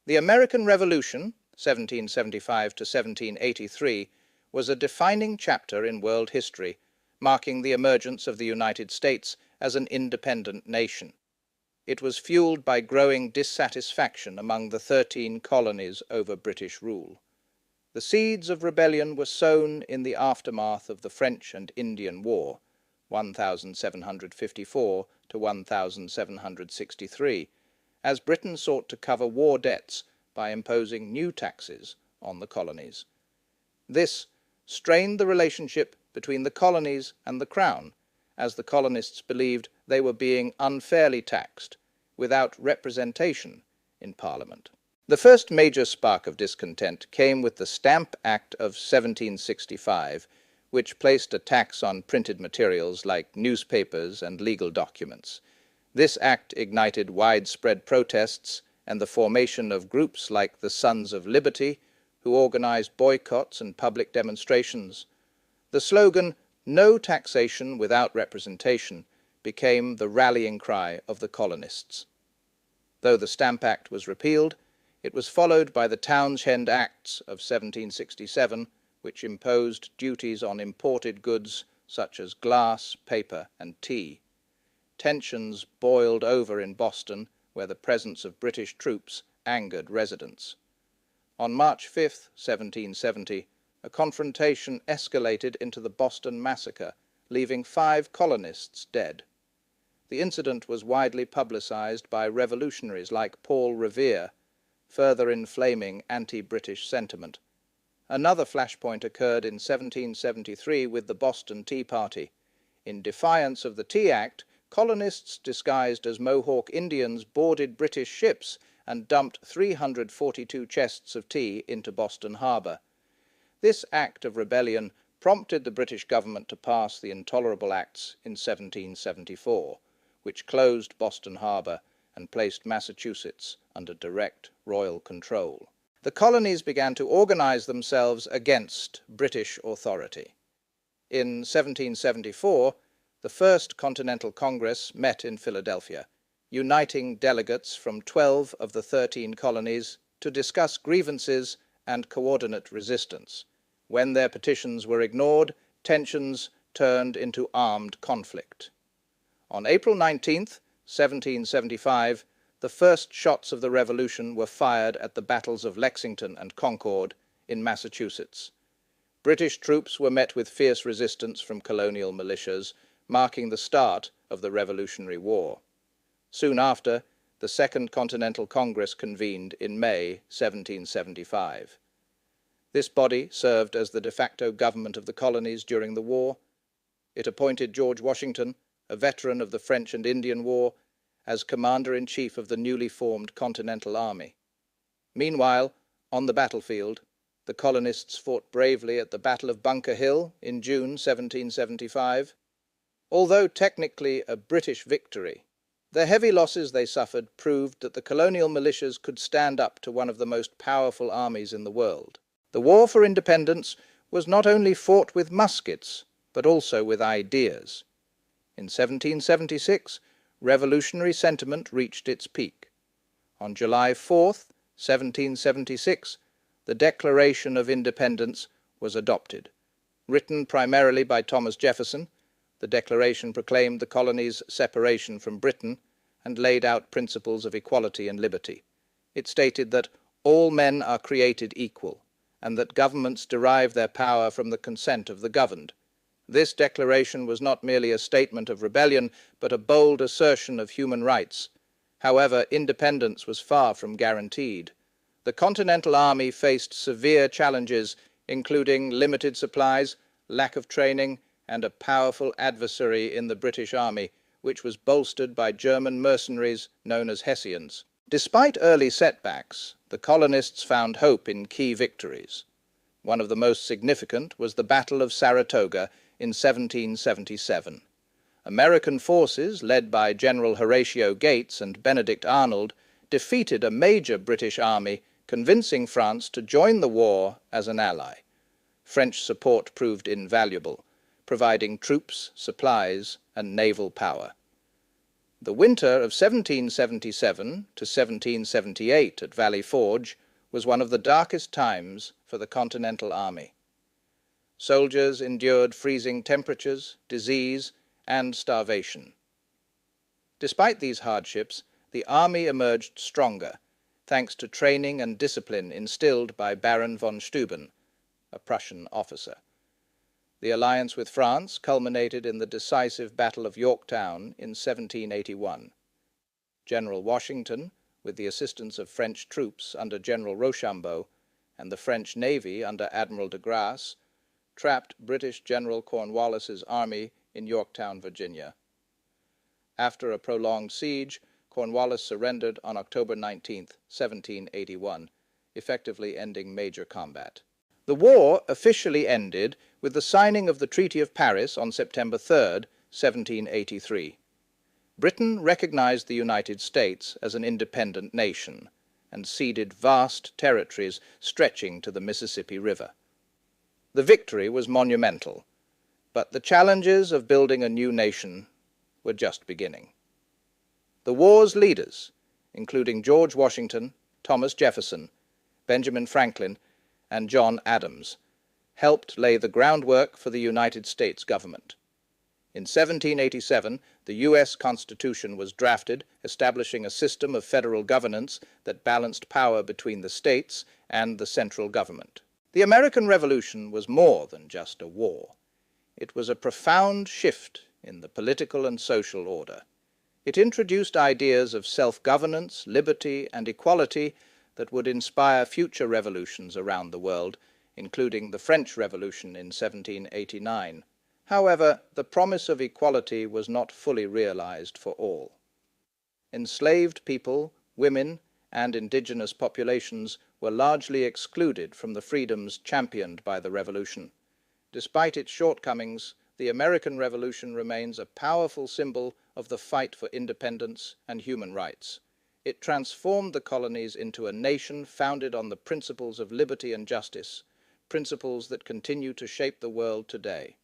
The American Revolution, 1775 to 1783, was a defining chapter in world history, marking the emergence of the United States as an independent nation. It was fueled by growing dissatisfaction among the 13 colonies over British rule. The seeds of rebellion were sown in the aftermath of the French and Indian War, 1754 to 1763, as Britain sought to cover war debts by imposing new taxes on the colonies. This strained the relationship between the colonies and the Crown, as the colonists believed they were being unfairly taxed, without representation in Parliament. The first major spark of discontent came with the Stamp Act of 1765, which placed a tax on printed materials like newspapers and legal documents. This act ignited widespread protests and the formation of groups like the Sons of Liberty, who organized boycotts and public demonstrations. The slogan, "No taxation without representation," became the rallying cry of the colonists. Though the Stamp Act was repealed, it was followed by the Townshend Acts of 1767, which imposed duties on imported goods such as glass, paper, and tea. Tensions boiled over in Boston, where the presence of British troops angered residents. On March 5, 1770, a confrontation escalated into the Boston Massacre, leaving 5 colonists dead. The incident was widely publicized by revolutionaries like Paul Revere, further inflaming anti-British sentiment. Another flashpoint occurred in 1773 with the Boston Tea Party. In defiance of the Tea Act, colonists disguised as Mohawk Indians boarded British ships and dumped 342 chests of tea into Boston Harbor. This act of rebellion prompted the British government to pass the Intolerable Acts in 1774, which closed Boston Harbor and placed Massachusetts under direct royal control. The colonies began to organize themselves against British authority. In 1774, the First Continental Congress met in Philadelphia, uniting delegates from 12 of the 13 colonies to discuss grievances and coordinate resistance. When their petitions were ignored, tensions turned into armed conflict. On April 19, 1775, the first shots of the Revolution were fired at the battles of Lexington and Concord in Massachusetts. British troops were met with fierce resistance from colonial militias, marking the start of the Revolutionary War. Soon after, the Second Continental Congress convened in May 1775. This body served as the de facto government of the colonies during the war. It appointed George Washington, a veteran of the French and Indian War, as commander-in-chief of the newly formed Continental Army. Meanwhile, on the battlefield, the colonists fought bravely at the Battle of Bunker Hill in June 1775. Although technically a British victory, the heavy losses they suffered proved that the colonial militias could stand up to one of the most powerful armies in the world. The war for independence was not only fought with muskets, but also with ideas. In 1776, revolutionary sentiment reached its peak. On July 4, 1776, the Declaration of Independence was adopted. Written primarily by Thomas Jefferson, the Declaration proclaimed the colonies' separation from Britain and laid out principles of equality and liberty. It stated that all men are created equal, and that governments derive their power from the consent of the governed. This declaration was not merely a statement of rebellion, but a bold assertion of human rights. However, independence was far from guaranteed. The Continental Army faced severe challenges, including limited supplies, lack of training, and a powerful adversary in the British Army, which was bolstered by German mercenaries known as Hessians. Despite early setbacks, the colonists found hope in key victories. One of the most significant was the Battle of Saratoga in 1777. American forces, led by General Horatio Gates and Benedict Arnold, defeated a major British army, convincing France to join the war as an ally. French support proved invaluable, providing troops, supplies, and naval power. The winter of 1777 to 1778 at Valley Forge was one of the darkest times for the Continental Army. Soldiers endured freezing temperatures, disease, and starvation. Despite these hardships, the army emerged stronger, thanks to training and discipline instilled by Baron von Steuben, a Prussian officer. The alliance with France culminated in the decisive Battle of Yorktown in 1781. General Washington, with the assistance of French troops under General Rochambeau and the French Navy under Admiral de Grasse, trapped British General Cornwallis's army in Yorktown, Virginia. After a prolonged siege, Cornwallis surrendered on October 19, 1781, effectively ending major combat. The war officially ended with the signing of the Treaty of Paris on September 3, 1783. Britain recognized the United States as an independent nation and ceded vast territories stretching to the Mississippi River. The victory was monumental, but the challenges of building a new nation were just beginning. The war's leaders, including George Washington, Thomas Jefferson, Benjamin Franklin, and John Adams, helped lay the groundwork for the United States government. In 1787, the U.S. Constitution was drafted, establishing a system of federal governance that balanced power between the states and the central government. The American Revolution was more than just a war. It was a profound shift in the political and social order. It introduced ideas of self-governance, liberty, and equality that would inspire future revolutions around the world, including the French Revolution in 1789. However, the promise of equality was not fully realized for all. Enslaved people, women, and indigenous populations were largely excluded from the freedoms championed by the Revolution. Despite its shortcomings, the American Revolution remains a powerful symbol of the fight for independence and human rights. It transformed the colonies into a nation founded on the principles of liberty and justice, principles that continue to shape the world today.